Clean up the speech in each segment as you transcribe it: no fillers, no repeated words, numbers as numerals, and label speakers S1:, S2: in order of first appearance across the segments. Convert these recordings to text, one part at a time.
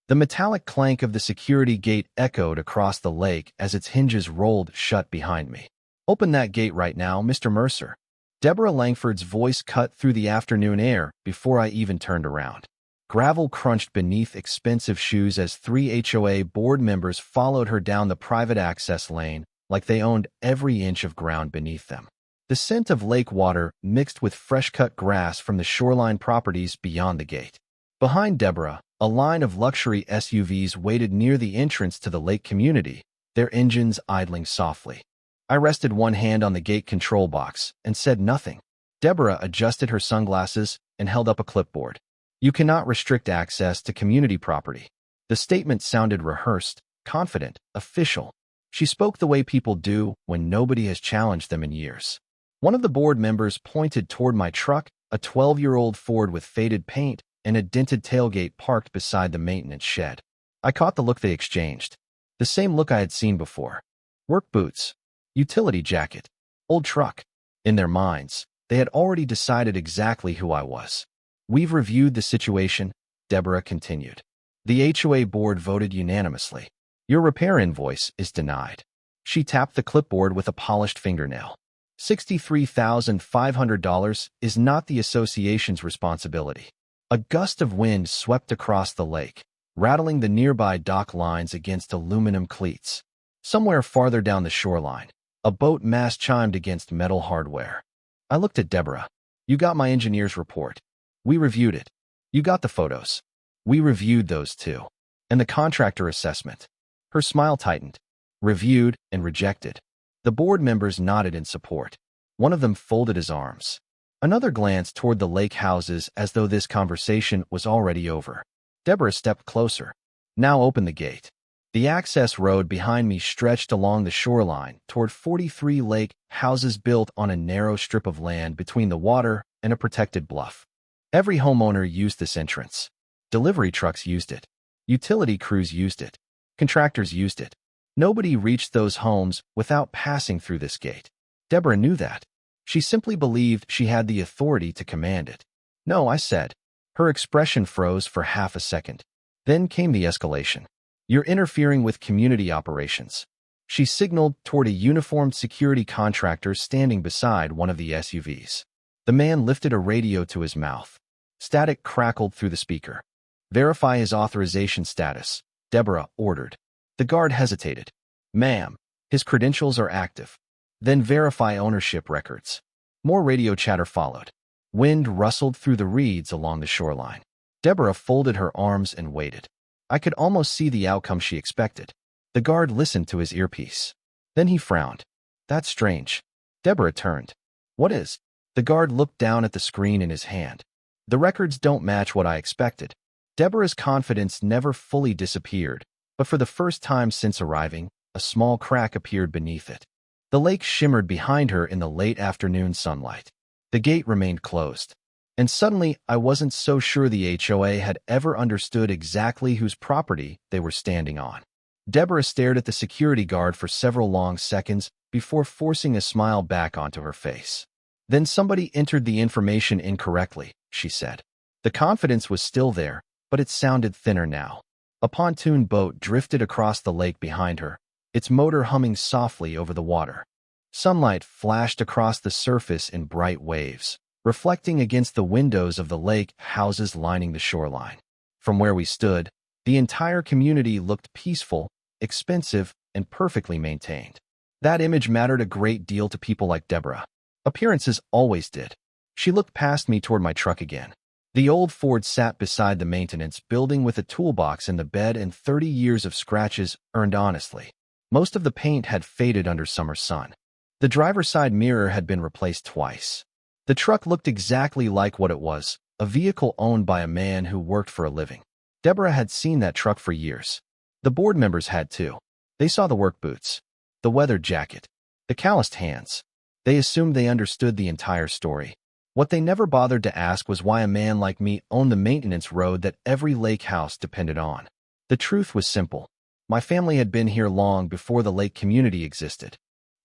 S1: The metallic clank of the security gate echoed across the lake as its hinges rolled shut behind me. "Open that gate right now, Mr. Mercer." Deborah Langford's voice cut through the afternoon air before I even turned around. Gravel crunched beneath expensive shoes as 3 HOA board members followed her down the private access lane like they owned every inch of ground beneath them. The scent of lake water mixed with fresh-cut grass from the shoreline properties beyond the gate. Behind Deborah, a line of luxury SUVs waited near the entrance to the lake community, their engines idling softly. I rested one hand on the gate control box and said nothing. Deborah adjusted her sunglasses and held up a clipboard. "You cannot restrict access to community property." The statement sounded rehearsed, confident, official. She spoke the way people do when nobody has challenged them in years. One of the board members pointed toward my truck, a 12-year-old Ford with faded paint and a dented tailgate parked beside the maintenance shed. I caught the look they exchanged. The same look I had seen before. Work boots. Utility jacket. Old truck. In their minds, they had already decided exactly who I was. "We've reviewed the situation," Deborah continued. "The HOA board voted unanimously. Your repair invoice is denied." She tapped the clipboard with a polished fingernail. $63,500 is not the association's responsibility. A gust of wind swept across the lake, rattling the nearby dock lines against aluminum cleats. Somewhere farther down the shoreline, a boat mast chimed against metal hardware. I looked at Deborah. "You got my engineer's report. We reviewed it. You got the photos. We reviewed those too. And the contractor assessment." Her smile tightened. "Reviewed and rejected." The board members nodded in support. One of them folded his arms. Another glanced toward the lake houses as though this conversation was already over. Deborah stepped closer. "Now open the gate." The access road behind me stretched along the shoreline toward 43 lake houses built on a narrow strip of land between the water and a protected bluff. Every homeowner used this entrance. Delivery trucks used it. Utility crews used it. Contractors used it. Nobody reached those homes without passing through this gate. Deborah knew that. She simply believed she had the authority to command it. "No," I said. Her expression froze for half a second. Then came the escalation. "You're interfering with community operations." She signaled toward a uniformed security contractor standing beside one of the SUVs. The man lifted a radio to his mouth. Static crackled through the speaker. "Verify his authorization status," Deborah ordered. The guard hesitated. "Ma'am, his credentials are active." "Then verify ownership records." More radio chatter followed. Wind rustled through the reeds along the shoreline. Deborah folded her arms and waited. I could almost see the outcome she expected. The guard listened to his earpiece. Then he frowned. "That's strange." Deborah turned. "What is?" The guard looked down at the screen in his hand. "The records don't match what I expected." Deborah's confidence never fully disappeared, but for the first time since arriving, a small crack appeared beneath it. The lake shimmered behind her in the late afternoon sunlight. The gate remained closed. And suddenly, I wasn't so sure the HOA had ever understood exactly whose property they were standing on. Deborah stared at the security guard for several long seconds before forcing a smile back onto her face. "Then somebody entered the information incorrectly," she said. The confidence was still there, but it sounded thinner now. A pontoon boat drifted across the lake behind her, its motor humming softly over the water. Sunlight flashed across the surface in bright waves, reflecting against the windows of the lake houses lining the shoreline. From where we stood, the entire community looked peaceful, expensive, and perfectly maintained. That image mattered a great deal to people like Deborah. Appearances always did. She looked past me toward my truck again. The old Ford sat beside the maintenance building with a toolbox in the bed and 30 years of scratches earned honestly. Most of the paint had faded under summer sun. The driver's side mirror had been replaced twice. The truck looked exactly like what it was, a vehicle owned by a man who worked for a living. Deborah had seen that truck for years. The board members had too. They saw the work boots, the weathered jacket, the calloused hands. They assumed they understood the entire story. What they never bothered to ask was why a man like me owned the maintenance road that every lake house depended on. The truth was simple. My family had been here long before the lake community existed.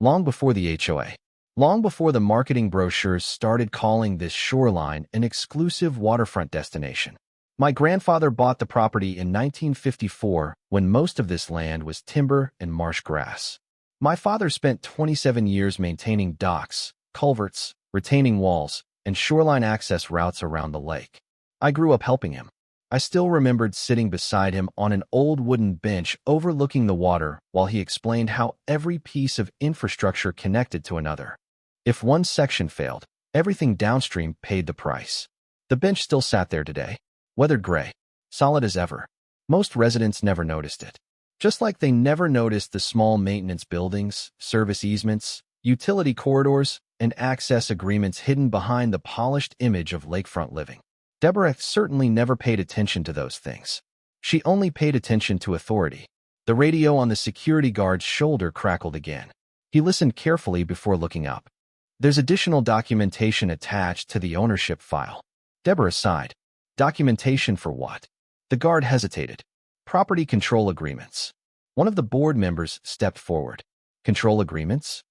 S1: Long before the HOA. Long before the marketing brochures started calling this shoreline an exclusive waterfront destination. My grandfather bought the property in 1954 when most of this land was timber and marsh grass. My father spent 27 years maintaining docks, culverts, retaining walls, and shoreline access routes around the lake. I grew up helping him. I still remembered sitting beside him on an old wooden bench overlooking the water while he explained how every piece of infrastructure connected to another. If one section failed, everything downstream paid the price. The bench still sat there today, weathered gray, solid as ever. Most residents never noticed it. Just like they never noticed the small maintenance buildings, service easements, utility corridors, and access agreements hidden behind the polished image of lakefront living. Deborah certainly never paid attention to those things. She only paid attention to authority. The radio on the security guard's shoulder crackled again. He listened carefully before looking up. There's additional documentation attached to the ownership file. Deborah sighed. Documentation for what? The guard hesitated. Property control agreements. One of the board members stepped forward. Control agreements?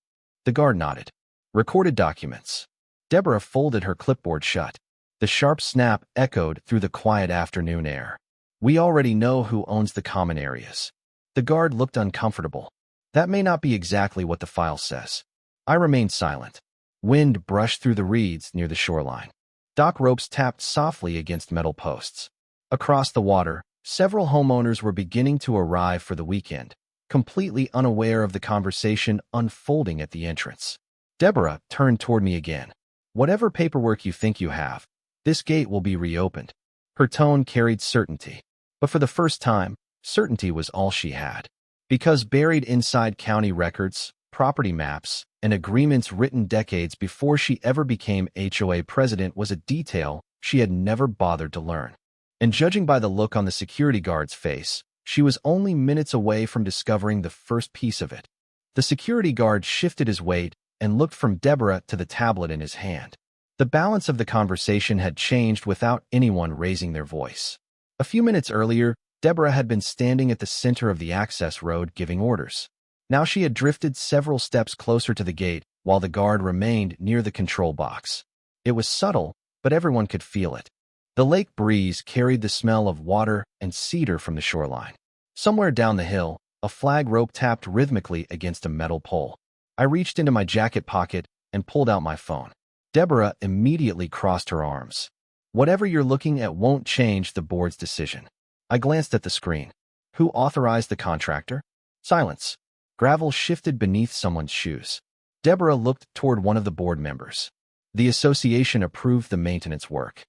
S1: The guard nodded. Recorded documents. Deborah folded her clipboard shut. The sharp snap echoed through the quiet afternoon air. We already know who owns the common areas. The guard looked uncomfortable. That may not be exactly what the file says. I remained silent. Wind brushed through the reeds near the shoreline. Dock ropes tapped softly against metal posts. Across the water, several homeowners were beginning to arrive for the weekend, completely unaware of the conversation unfolding at the entrance. Deborah turned toward me again. Whatever paperwork you think you have, this gate will be reopened. Her tone carried certainty. But for the first time, certainty was all she had. Because buried inside county records, property maps, and agreements written decades before she ever became HOA president was a detail she had never bothered to learn. And judging by the look on the security guard's face, she was only minutes away from discovering the first piece of it. The security guard shifted his weight and looked from Deborah to the tablet in his hand. The balance of the conversation had changed without anyone raising their voice. A few minutes earlier, Deborah had been standing at the center of the access road giving orders. Now she had drifted several steps closer to the gate while the guard remained near the control box. It was subtle, but everyone could feel it. The lake breeze carried the smell of water and cedar from the shoreline. Somewhere down the hill, a flag rope tapped rhythmically against a metal pole. I reached into my jacket pocket and pulled out my phone. Deborah immediately crossed her arms. Whatever you're looking at won't change the board's decision. I glanced at the screen. Who authorized the contractor? Silence. Gravel shifted beneath someone's shoes. Deborah looked toward one of the board members. The association approved the maintenance work.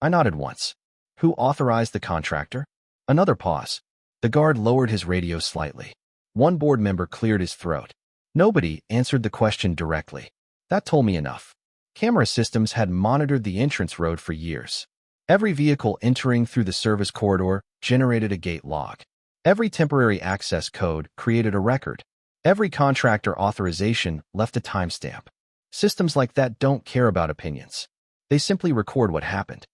S1: I nodded once. Who authorized the contractor? Another pause. The guard lowered his radio slightly. One board member cleared his throat. Nobody answered the question directly. That told me enough. Camera systems had monitored the entrance road for years. Every vehicle entering through the service corridor generated a gate log. Every temporary access code created a record. Every contractor authorization left a timestamp. Systems like that don't care about opinions. They simply record what happened.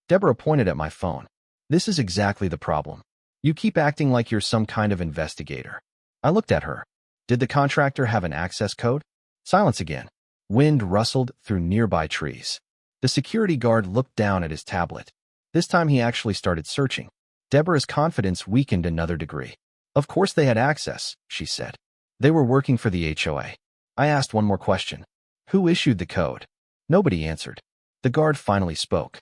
S1: Deborah pointed at my phone. This is exactly the problem. You keep acting like you're some kind of investigator. I looked at her. Did the contractor have an access code? Silence again. Wind rustled through nearby trees. The security guard looked down at his tablet. This time he actually started searching. Deborah's confidence weakened another degree. Of course they had access, she said. They were working for the HOA. I asked one more question. Who issued the code? Nobody answered. The guard finally spoke.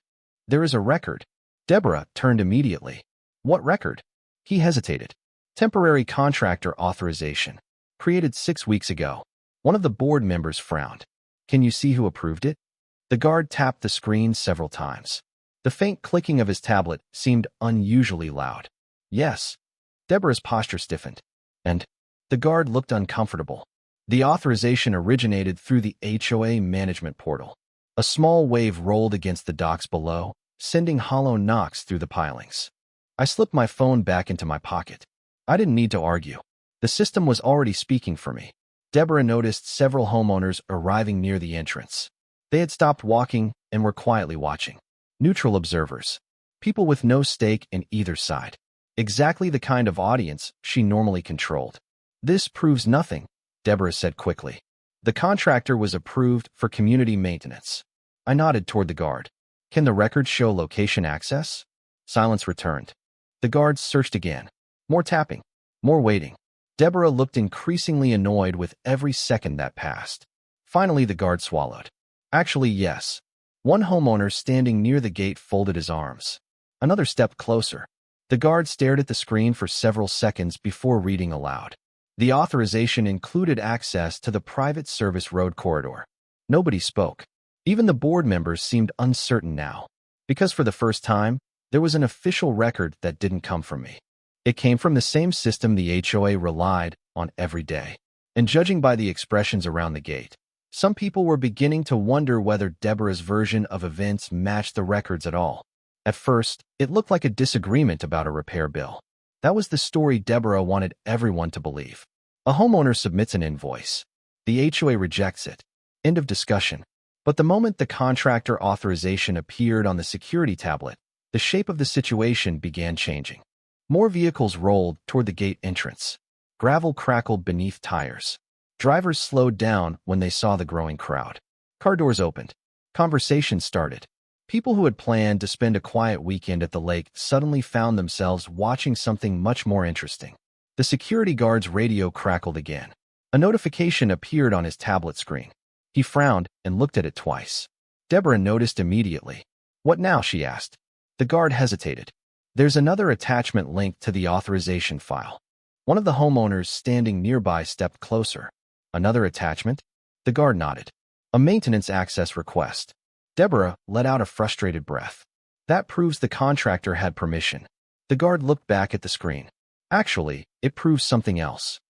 S1: There is a record. Deborah turned immediately. What record? He hesitated. Temporary contractor authorization. Created 6 weeks ago. One of the board members frowned. Can you see who approved it? The guard tapped the screen several times. The faint clicking of his tablet seemed unusually loud. Yes. Deborah's posture stiffened. And the guard looked uncomfortable. The authorization originated through the HOA management portal. A small wave rolled against the docks below, sending hollow knocks through the pilings. I slipped my phone back into my pocket. I didn't need to argue. The system was already speaking for me. Deborah noticed several homeowners arriving near the entrance. They had stopped walking and were quietly watching. Neutral observers. People with no stake in either side. Exactly the kind of audience she normally controlled. This proves nothing, Deborah said quickly. The contractor was approved for community maintenance. I nodded toward the guard. Can the record show location access? Silence returned. The guards searched again. More tapping. More waiting. Deborah looked increasingly annoyed with every second that passed. Finally, the guard swallowed. Actually, yes. One homeowner standing near the gate folded his arms. Another stepped closer. The guard stared at the screen for several seconds before reading aloud. The authorization included access to the private service road corridor. Nobody spoke. Even the board members seemed uncertain now, because for the first time, there was an official record that didn't come from me. It came from the same system the HOA relied on every day. And judging by the expressions around the gate, some people were beginning to wonder whether Deborah's version of events matched the records at all. At first, it looked like a disagreement about a repair bill. That was the story Deborah wanted everyone to believe. A homeowner submits an invoice. The HOA rejects it. End of discussion. But the moment the contractor authorization appeared on the security tablet, the shape of the situation began changing. More vehicles rolled toward the gate entrance. Gravel crackled beneath tires. Drivers slowed down when they saw the growing crowd. Car doors opened. Conversations started. People who had planned to spend a quiet weekend at the lake suddenly found themselves watching something much more interesting. The security guard's radio crackled again. A notification appeared on his tablet screen. He frowned and looked at it twice. Deborah noticed immediately. "What now?" she asked. The guard hesitated. "There's another attachment linked to the authorization file." One of the homeowners standing nearby stepped closer. "Another attachment?" The guard nodded. "A maintenance access request." Deborah let out a frustrated breath. "That proves the contractor had permission." The guard looked back at the screen. "Actually, it proves something else."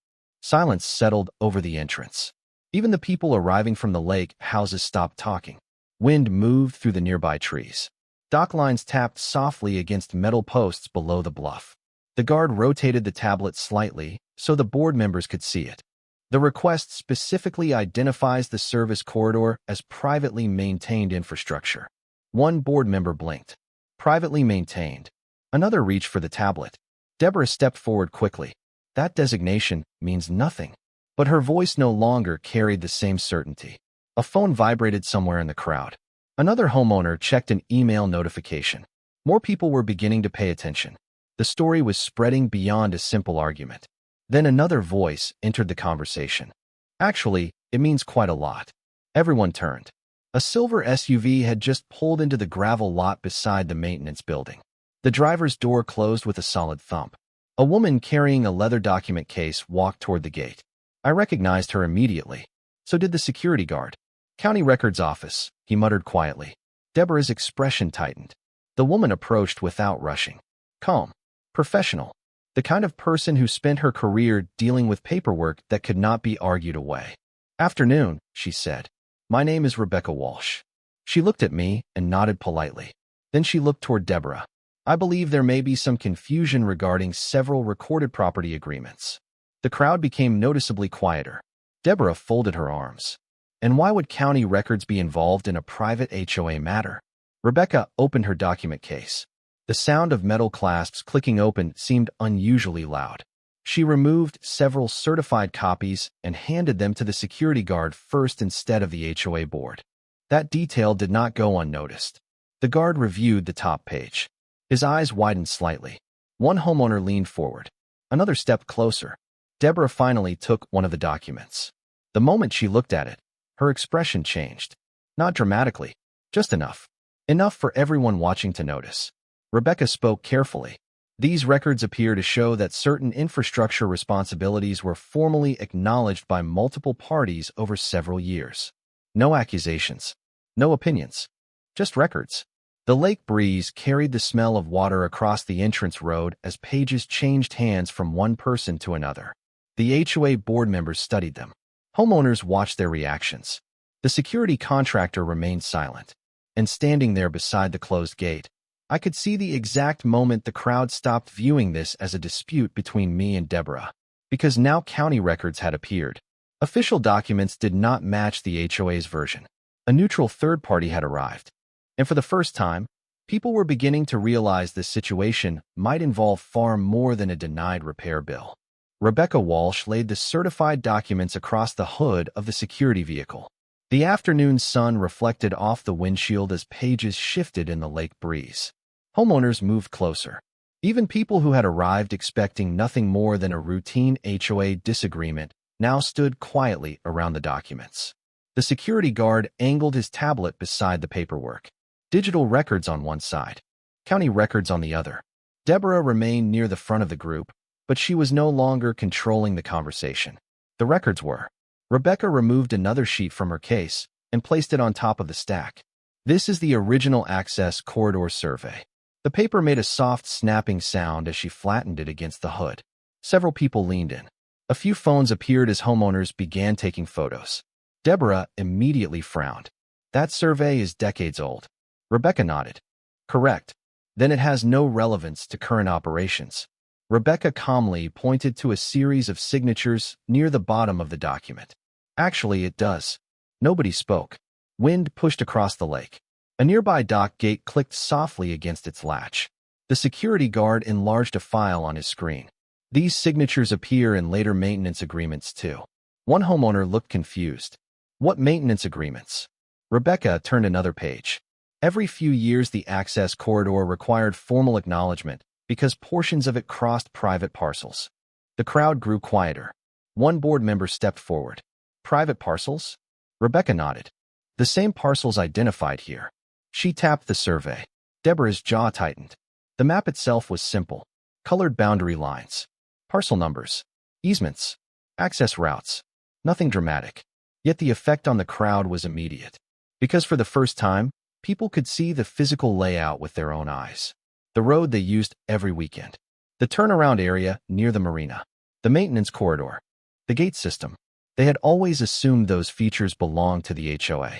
S1: Silence settled over the entrance. Even the people arriving from the lake houses stopped talking. Wind moved through the nearby trees. Dock lines tapped softly against metal posts below the bluff. The guard rotated the tablet slightly so the board members could see it. The request specifically identifies the service corridor as privately maintained infrastructure. One board member blinked. Privately maintained. Another reached for the tablet. Deborah stepped forward quickly. That designation means nothing. But her voice no longer carried the same certainty. A phone vibrated somewhere in the crowd. Another homeowner checked an email notification. More people were beginning to pay attention. The story was spreading beyond a simple argument. Then another voice entered the conversation. "Actually, it means quite a lot." Everyone turned. A silver SUV had just pulled into the gravel lot beside the maintenance building. The driver's door closed with a solid thump. A woman carrying a leather document case walked toward the gate. I recognized her immediately. So did the security guard. "County Records Office," he muttered quietly. Deborah's expression tightened. The woman approached without rushing. Calm. Professional. The kind of person who spent her career dealing with paperwork that could not be argued away. "Afternoon," she said. "My name is Rebecca Walsh." She looked at me and nodded politely. Then she looked toward Deborah. "I believe there may be some confusion regarding several recorded property agreements." The crowd became noticeably quieter. Deborah folded her arms. "And why would county records be involved in a private HOA matter?" Rebecca opened her document case. The sound of metal clasps clicking open seemed unusually loud. She removed several certified copies and handed them to the security guard first instead of the HOA board. That detail did not go unnoticed. The guard reviewed the top page. His eyes widened slightly. One homeowner leaned forward. Another stepped closer. Deborah finally took one of the documents. The moment she looked at it, her expression changed. Not dramatically, just enough. Enough for everyone watching to notice. Rebecca spoke carefully. "These records appear to show that certain infrastructure responsibilities were formally acknowledged by multiple parties over several years. No accusations. No opinions. Just records." The lake breeze carried the smell of water across the entrance road as pages changed hands from one person to another. The HOA board members studied them. Homeowners watched their reactions. The security contractor remained silent. And standing there beside the closed gate, I could see the exact moment the crowd stopped viewing this as a dispute between me and Deborah. Because now county records had appeared. Official documents did not match the HOA's version. A neutral third party had arrived. And for the first time, people were beginning to realize this situation might involve far more than a denied repair bill. Rebecca Walsh laid the certified documents across the hood of the security vehicle. The afternoon sun reflected off the windshield as pages shifted in the lake breeze. Homeowners moved closer. Even people who had arrived expecting nothing more than a routine HOA disagreement now stood quietly around the documents. The security guard angled his tablet beside the paperwork. Digital records on one side, county records on the other. Deborah remained near the front of the group, but she was no longer controlling the conversation. The records were. Rebecca removed another sheet from her case and placed it on top of the stack. This is the original access corridor survey. The paper made a soft snapping sound as she flattened it against the hood. Several people leaned in. A few phones appeared as homeowners began taking photos. Deborah immediately frowned. That survey is decades old. Rebecca nodded. Correct. Then it has no relevance to current operations. Rebecca calmly pointed to a series of signatures near the bottom of the document. Actually, it does. Nobody spoke. Wind pushed across the lake. A nearby dock gate clicked softly against its latch. The security guard enlarged a file on his screen. These signatures appear in later maintenance agreements too. One homeowner looked confused. What maintenance agreements? Rebecca turned another page. Every few years the access corridor required formal acknowledgement because portions of it crossed private parcels. The crowd grew quieter. One board member stepped forward. Private parcels? Rebecca nodded. The same parcels identified here. She tapped the survey. Deborah's jaw tightened. The map itself was simple. Colored boundary lines. Parcel numbers. Easements. Access routes. Nothing dramatic. Yet the effect on the crowd was immediate. Because for the first time, people could see the physical layout with their own eyes. The road they used every weekend. The turnaround area near the marina. The maintenance corridor. The gate system. They had always assumed those features belonged to the HOA.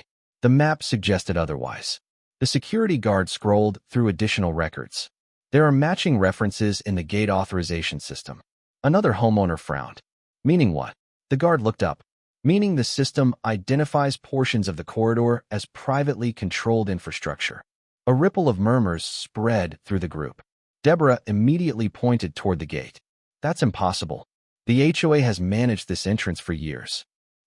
S1: The map suggested otherwise. The security guard scrolled through additional records. There are matching references in the gate authorization system. Another homeowner frowned. Meaning what? The guard looked up. Meaning the system identifies portions of the corridor as privately controlled infrastructure. A ripple of murmurs spread through the group. Deborah immediately pointed toward the gate. That's impossible. The HOA has managed this entrance for years.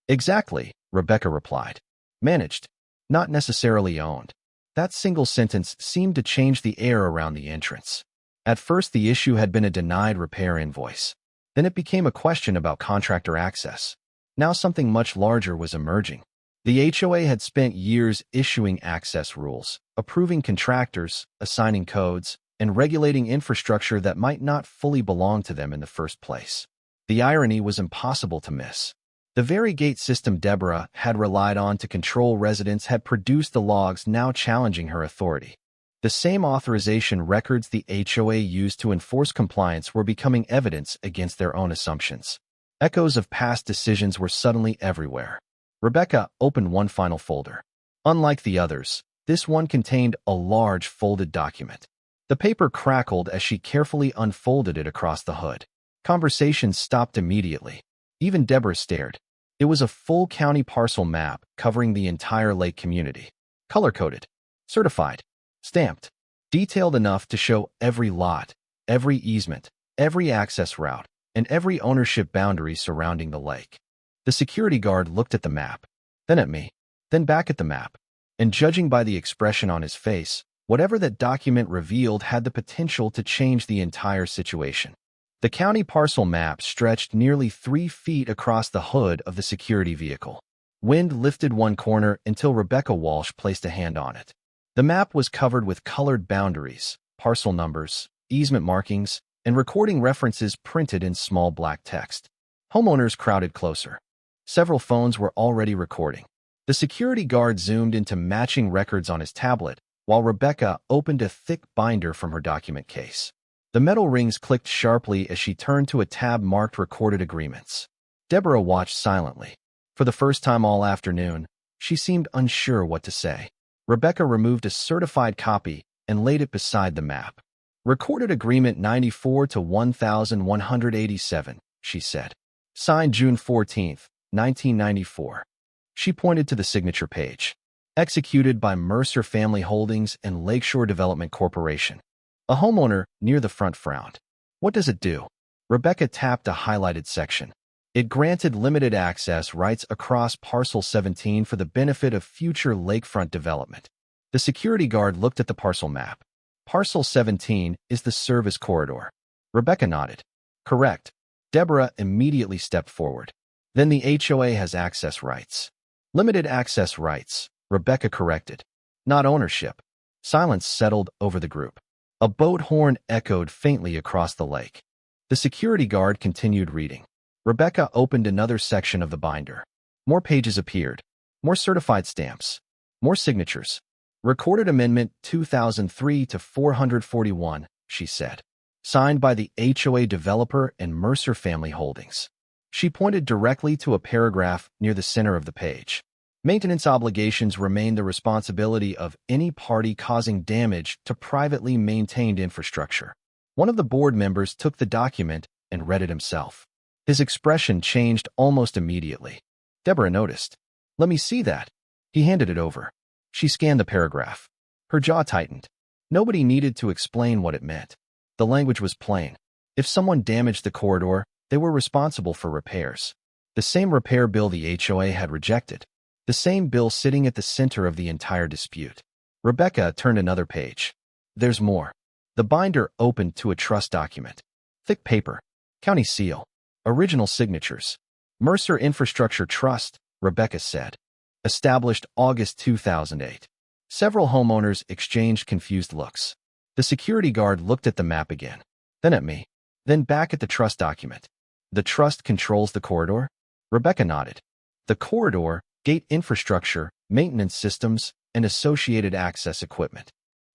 S1: Exactly, Rebecca replied. Managed, not necessarily owned. That single sentence seemed to change the air around the entrance. At first, the issue had been a denied repair invoice. Then it became a question about contractor access. Now something much larger was emerging. The HOA had spent years issuing access rules, approving contractors, assigning codes, and regulating infrastructure that might not fully belong to them in the first place. The irony was impossible to miss. The very gate system Deborah had relied on to control residents had produced the logs now challenging her authority. The same authorization records the HOA used to enforce compliance were becoming evidence against their own assumptions. Echoes of past decisions were suddenly everywhere. Rebecca opened one final folder. Unlike the others, this one contained a large folded document. The paper crackled as she carefully unfolded it across the hood. Conversations stopped immediately. Even Deborah stared. It was a full county parcel map covering the entire lake community. Color-coded, certified, stamped, detailed enough to show every lot, every easement, every access route, and every ownership boundary surrounding the lake. The security guard looked at the map, then at me, then back at the map, and judging by the expression on his face, whatever that document revealed had the potential to change the entire situation. The county parcel map stretched nearly 3 feet across the hood of the security vehicle. Wind lifted one corner until Rebecca Walsh placed a hand on it. The map was covered with colored boundaries, parcel numbers, easement markings, and recording references printed in small black text. Homeowners crowded closer. Several phones were already recording. The security guard zoomed into matching records on his tablet, while Rebecca opened a thick binder from her document case. The metal rings clicked sharply as she turned to a tab marked Recorded Agreements. Deborah watched silently. For the first time all afternoon, she seemed unsure what to say. Rebecca removed a certified copy and laid it beside the map. Recorded Agreement 94 to 1187, she said. Signed June 14, 1994. She pointed to the signature page. Executed by Mercer Family Holdings and Lakeshore Development Corporation. A homeowner near the front frowned. What does it do? Rebecca tapped a highlighted section. It granted limited access rights across Parcel 17 for the benefit of future lakefront development. The security guard looked at the parcel map. Parcel 17 is the service corridor. Rebecca nodded. Correct. Deborah immediately stepped forward. Then the HOA has access rights. Limited access rights, Rebecca corrected. Not ownership. Silence settled over the group. A boat horn echoed faintly across the lake. The security guard continued reading. Rebecca opened another section of the binder. More pages appeared. More certified stamps. More signatures. Recorded Amendment 2003 to 441, she said. Signed by the HOA developer and Mercer Family Holdings. She pointed directly to a paragraph near the center of the page. Maintenance obligations remain the responsibility of any party causing damage to privately maintained infrastructure. One of the board members took the document and read it himself. His expression changed almost immediately. Deborah noticed. Let me see that. He handed it over. She scanned the paragraph. Her jaw tightened. Nobody needed to explain what it meant. The language was plain. If someone damaged the corridor, they were responsible for repairs. The same repair bill the HOA had rejected. The same bill sitting at the center of the entire dispute. Rebecca turned another page. There's more. The binder opened to a trust document. Thick paper. County seal. Original signatures. Mercer Infrastructure Trust, Rebecca said. Established August 2008. Several homeowners exchanged confused looks. The security guard looked at the map again, then at me, then back at the trust document. The trust controls the corridor? Rebecca nodded. The corridor, gate infrastructure, maintenance systems, and associated access equipment.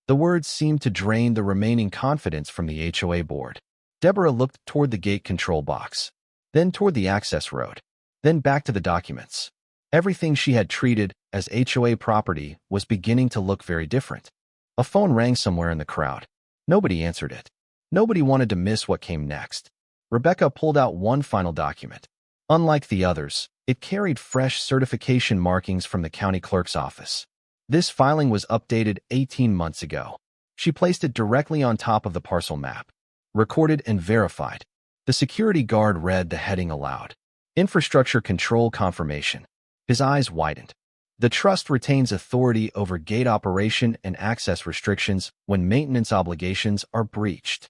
S1: The words seemed to drain the remaining confidence from the HOA board. Deborah looked toward the gate control box, then toward the access road, then back to the documents. Everything she had treated as HOA property was beginning to look very different. A phone rang somewhere in the crowd. Nobody answered it. Nobody wanted to miss what came next. Rebecca pulled out one final document. Unlike the others, it carried fresh certification markings from the county clerk's office. This filing was updated 18 months ago. She placed it directly on top of the parcel map. Recorded and verified. The security guard read the heading aloud. Infrastructure Control Confirmation. His eyes widened. The trust retains authority over gate operation and access restrictions when maintenance obligations are breached.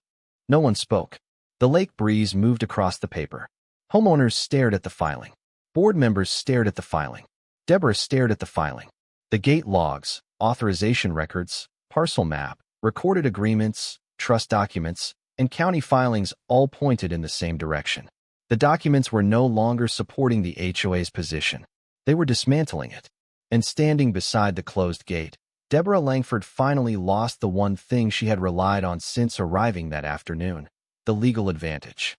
S1: No one spoke. The lake breeze moved across the paper. Homeowners stared at the filing. Board members stared at the filing. Deborah stared at the filing. The gate logs, authorization records, parcel map, recorded agreements, trust documents, and county filings all pointed in the same direction. The documents were no longer supporting the HOA's position. They were dismantling it. And standing beside the closed gate, Deborah Langford finally lost the one thing she had relied on since arriving that afternoon, the legal advantage.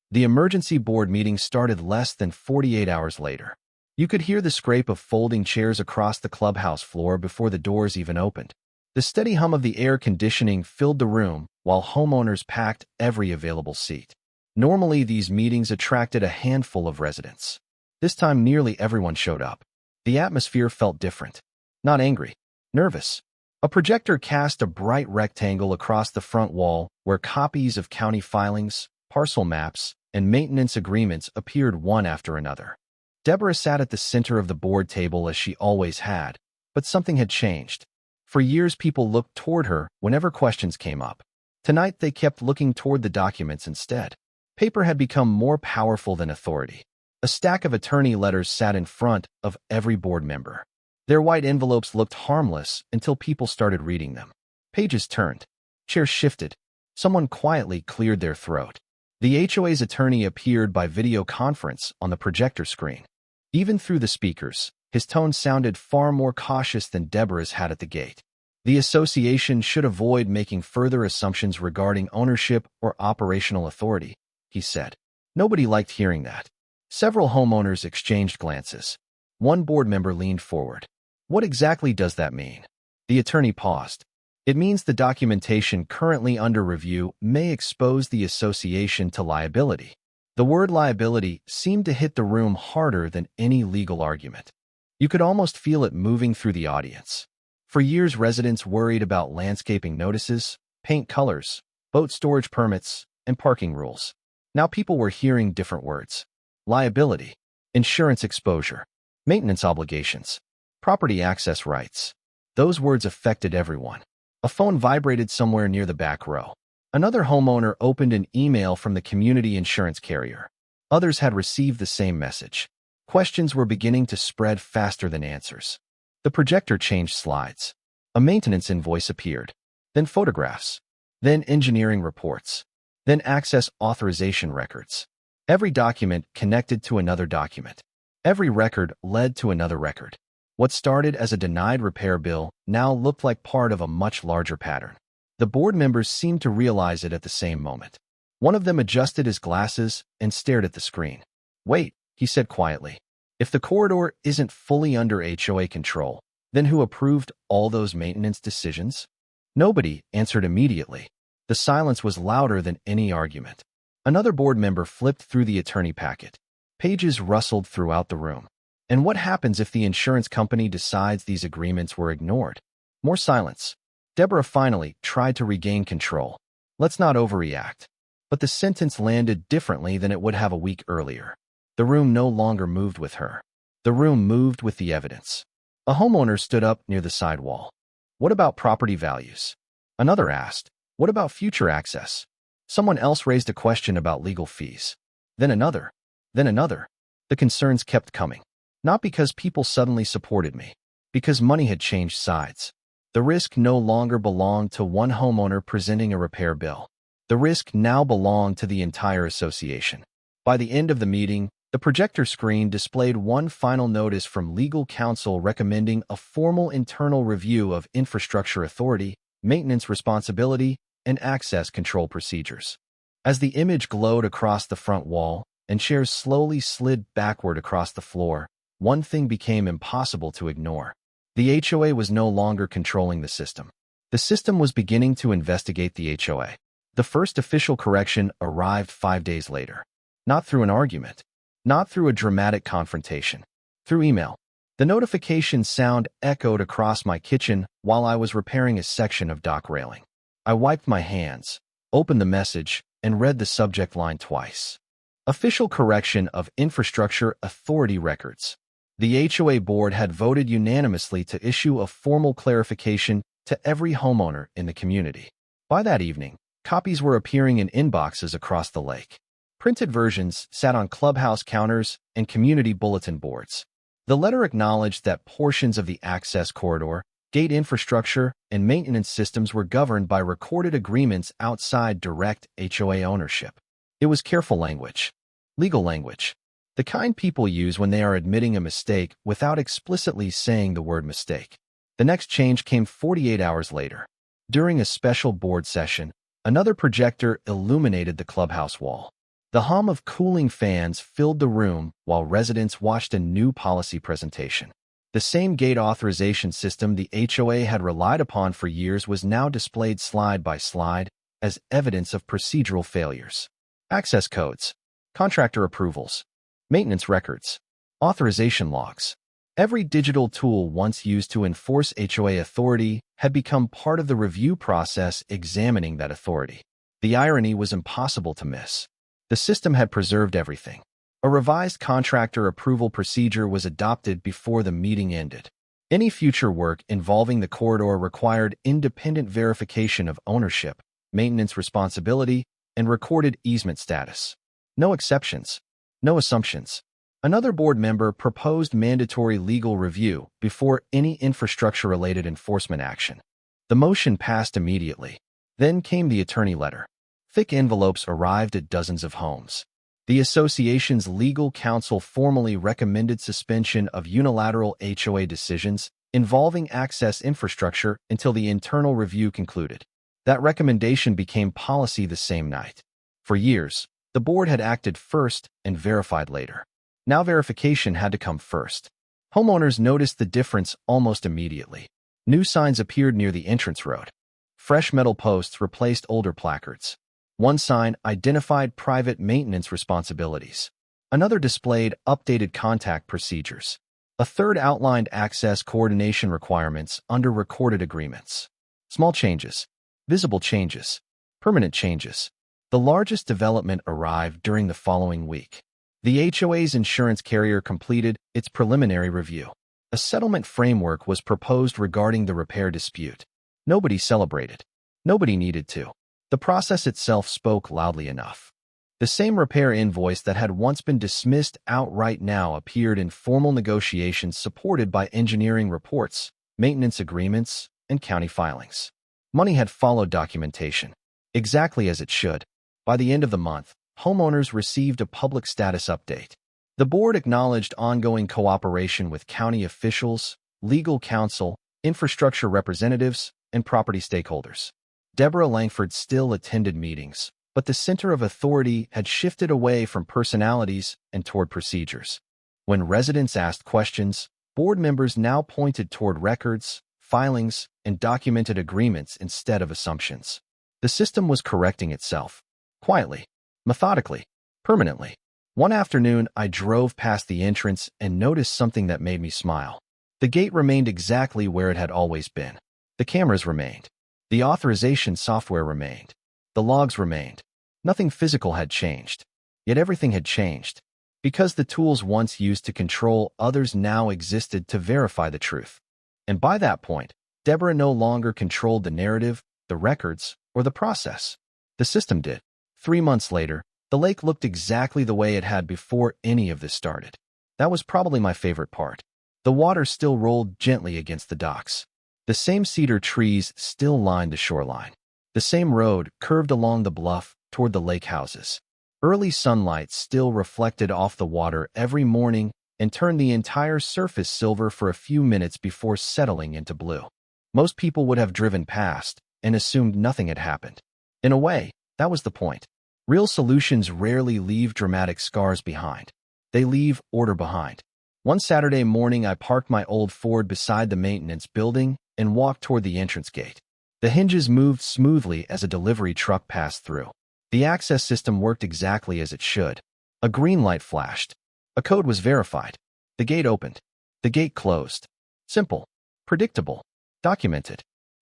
S1: The emergency board meeting started less than 48 hours later. You could hear the scrape of folding chairs across the clubhouse floor before the doors even opened. The steady hum of the air conditioning filled the room while homeowners packed every available seat. Normally, these meetings attracted a handful of residents. This time, nearly everyone showed up. The atmosphere felt different. Not angry. Nervous. A projector cast a bright rectangle across the front wall where copies of county filings, parcel maps, and maintenance agreements appeared one after another. Deborah sat at the center of the board table as she always had, but something had changed. For years, people looked toward her whenever questions came up. Tonight, they kept looking toward the documents instead. Paper had become more powerful than authority. A stack of attorney letters sat in front of every board member. Their white envelopes looked harmless until people started reading them. Pages turned. Chairs shifted. Someone quietly cleared their throat. The HOA's attorney appeared by video conference on the projector screen. Even through the speakers, his tone sounded far more cautious than Deborah's had at the gate. The association should avoid making further assumptions regarding ownership or operational authority, he said. Nobody liked hearing that. Several homeowners exchanged glances. One board member leaned forward. What exactly does that mean? The attorney paused. It means the documentation currently under review may expose the association to liability. The word liability seemed to hit the room harder than any legal argument. You could almost feel it moving through the audience. For years, residents worried about landscaping notices, paint colors, boat storage permits, and parking rules. Now people were hearing different words. Liability, insurance exposure, maintenance obligations, property access rights. Those words affected everyone. A phone vibrated somewhere near the back row. Another homeowner opened an email from the community insurance carrier. Others had received the same message. Questions were beginning to spread faster than answers. The projector changed slides. A maintenance invoice appeared. Then photographs. Then engineering reports. Then access authorization records. Every document connected to another document. Every record led to another record. What started as a denied repair bill now looked like part of a much larger pattern. The board members seemed to realize it at the same moment. One of them adjusted his glasses and stared at the screen. "Wait," he said quietly. "If the corridor isn't fully under HOA control, then who approved all those maintenance decisions?" Nobody answered immediately. The silence was louder than any argument. Another board member flipped through the attorney packet. Pages rustled throughout the room. And what happens if the insurance company decides these agreements were ignored? More silence. Deborah finally tried to regain control. "Let's not overreact." But the sentence landed differently than it would have a week earlier. The room no longer moved with her. The room moved with the evidence. A homeowner stood up near the side wall. "What about property values?" Another asked, "What about future access?" Someone else raised a question about legal fees. Then another. Then another. The concerns kept coming. Not because people suddenly supported me. Because money had changed sides. The risk no longer belonged to one homeowner presenting a repair bill. The risk now belonged to the entire association. By the end of the meeting, the projector screen displayed one final notice from legal counsel recommending a formal internal review of infrastructure authority, maintenance responsibility, and access control procedures. As the image glowed across the front wall and chairs slowly slid backward across the floor, one thing became impossible to ignore. The HOA was no longer controlling the system. The system was beginning to investigate the HOA. The first official correction arrived 5 days later. Not through an argument. Not through a dramatic confrontation. Through email. The notification sound echoed across my kitchen while I was repairing a section of dock railing. I wiped my hands, opened the message, and read the subject line twice. Official correction of infrastructure authority records. The HOA board had voted unanimously to issue a formal clarification to every homeowner in the community. By that evening, copies were appearing in inboxes across the lake. Printed versions sat on clubhouse counters and community bulletin boards. The letter acknowledged that portions of the access corridor, gate infrastructure, and maintenance systems were governed by recorded agreements outside direct HOA ownership. It was careful language. Legal language. The kind people use when they are admitting a mistake without explicitly saying the word mistake. The next change came 48 hours later. During a special board session, another projector illuminated the clubhouse wall. The hum of cooling fans filled the room while residents watched a new policy presentation. The same gate authorization system the HOA had relied upon for years was now displayed slide by slide as evidence of procedural failures. Access codes, contractor approvals, maintenance records, authorization logs. Every digital tool once used to enforce HOA authority had become part of the review process examining that authority. The irony was impossible to miss. The system had preserved everything. A revised contractor approval procedure was adopted before the meeting ended. Any future work involving the corridor required independent verification of ownership, maintenance responsibility, and recorded easement status. No exceptions. No assumptions. Another board member proposed mandatory legal review before any infrastructure-related enforcement action. The motion passed immediately. Then came the attorney letter. Thick envelopes arrived at dozens of homes. The association's legal counsel formally recommended suspension of unilateral HOA decisions involving access infrastructure until the internal review concluded. That recommendation became policy the same night. For years, the board had acted first and verified later. Now verification had to come first. Homeowners noticed the difference almost immediately. New signs appeared near the entrance road. Fresh metal posts replaced older placards. One sign identified private maintenance responsibilities. Another displayed updated contact procedures. A third outlined access coordination requirements under recorded agreements. Small changes, visible changes, permanent changes. The largest development arrived during the following week. The HOA's insurance carrier completed its preliminary review. A settlement framework was proposed regarding the repair dispute. Nobody celebrated. Nobody needed to. The process itself spoke loudly enough. The same repair invoice that had once been dismissed outright now appeared in formal negotiations supported by engineering reports, maintenance agreements, and county filings. Money had followed documentation, exactly as it should. By the end of the month, homeowners received a public status update. The board acknowledged ongoing cooperation with county officials, legal counsel, infrastructure representatives, and property stakeholders. Deborah Langford still attended meetings, but the center of authority had shifted away from personalities and toward procedures. When residents asked questions, board members now pointed toward records, filings, and documented agreements instead of assumptions. The system was correcting itself, quietly, methodically, permanently. One afternoon, I drove past the entrance and noticed something that made me smile. The gate remained exactly where it had always been. The cameras remained. The authorization software remained. The logs remained. Nothing physical had changed. Yet everything had changed. Because the tools once used to control others now existed to verify the truth. And by that point, Deborah no longer controlled the narrative, the records, or the process. The system did. 3 months later, the lake looked exactly the way it had before any of this started. That was probably my favorite part. The water still rolled gently against the docks. The same cedar trees still lined the shoreline. The same road curved along the bluff toward the lake houses. Early sunlight still reflected off the water every morning and turned the entire surface silver for a few minutes before settling into blue. Most people would have driven past and assumed nothing had happened. In a way, that was the point. Real solutions rarely leave dramatic scars behind. They leave order behind. One Saturday morning, I parked my old Ford beside the maintenance building and walked toward the entrance gate. The hinges moved smoothly as a delivery truck passed through. The access system worked exactly as it should. A green light flashed. A code was verified. The gate opened. The gate closed. Simple, predictable, documented.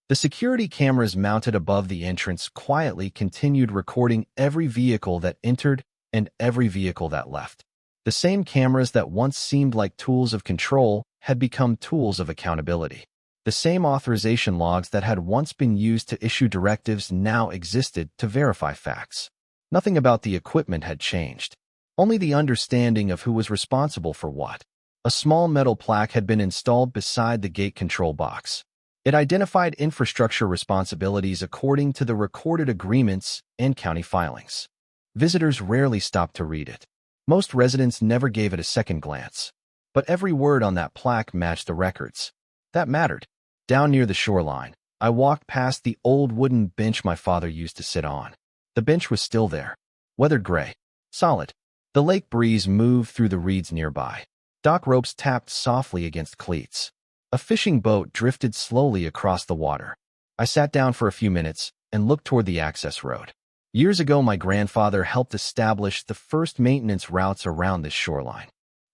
S1: The security cameras mounted above the entrance quietly continued recording every vehicle that entered and every vehicle that left. The same cameras that once seemed like tools of control had become tools of accountability. The same authorization logs that had once been used to issue directives now existed to verify facts. Nothing about the equipment had changed. Only the understanding of who was responsible for what. A small metal plaque had been installed beside the gate control box. It identified infrastructure responsibilities according to the recorded agreements and county filings. Visitors rarely stopped to read it. Most residents never gave it a second glance. But every word on that plaque matched the records. That mattered. Down near the shoreline, I walked past the old wooden bench my father used to sit on. The bench was still there, weathered gray, solid. The lake breeze moved through the reeds nearby. Dock ropes tapped softly against cleats. A fishing boat drifted slowly across the water. I sat down for a few minutes and looked toward the access road. Years ago, my grandfather helped establish the first maintenance routes around this shoreline.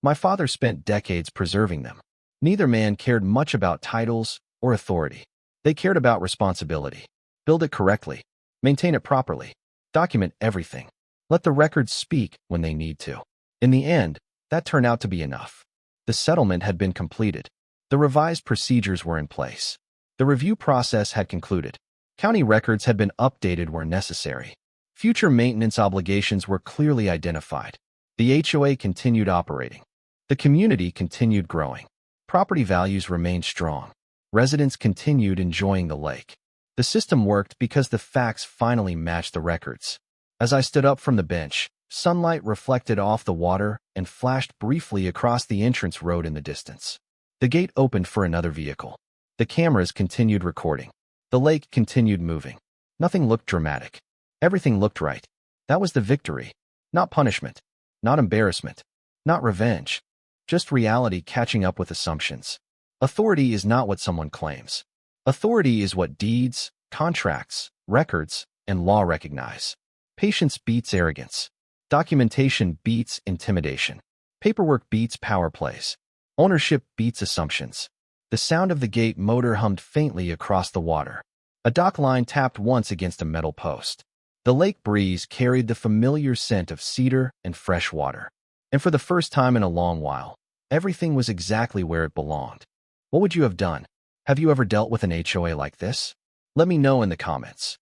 S1: My father spent decades preserving them. Neither man cared much about titles or authority. They cared about responsibility. Build it correctly. Maintain it properly. Document everything. Let the records speak when they need to. In the end, that turned out to be enough. The settlement had been completed. The revised procedures were in place. The review process had concluded. County records had been updated where necessary. Future maintenance obligations were clearly identified. The HOA continued operating. The community continued growing. Property values remained strong. Residents continued enjoying the lake. The system worked because the facts finally matched the records. As I stood up from the bench, sunlight reflected off the water and flashed briefly across the entrance road in the distance. The gate opened for another vehicle. The cameras continued recording. The lake continued moving. Nothing looked dramatic. Everything looked right. That was the victory. Not punishment. Not embarrassment. Not revenge. Just reality catching up with assumptions. Authority is not what someone claims. Authority is what deeds, contracts, records, and law recognize. Patience beats arrogance. Documentation beats intimidation. Paperwork beats power plays. Ownership beats assumptions. The sound of the gate motor hummed faintly across the water. A dock line tapped once against a metal post. The lake breeze carried the familiar scent of cedar and fresh water. And for the first time in a long while, everything was exactly where it belonged. What would you have done? Have you ever dealt with an HOA like this? Let me know in the comments.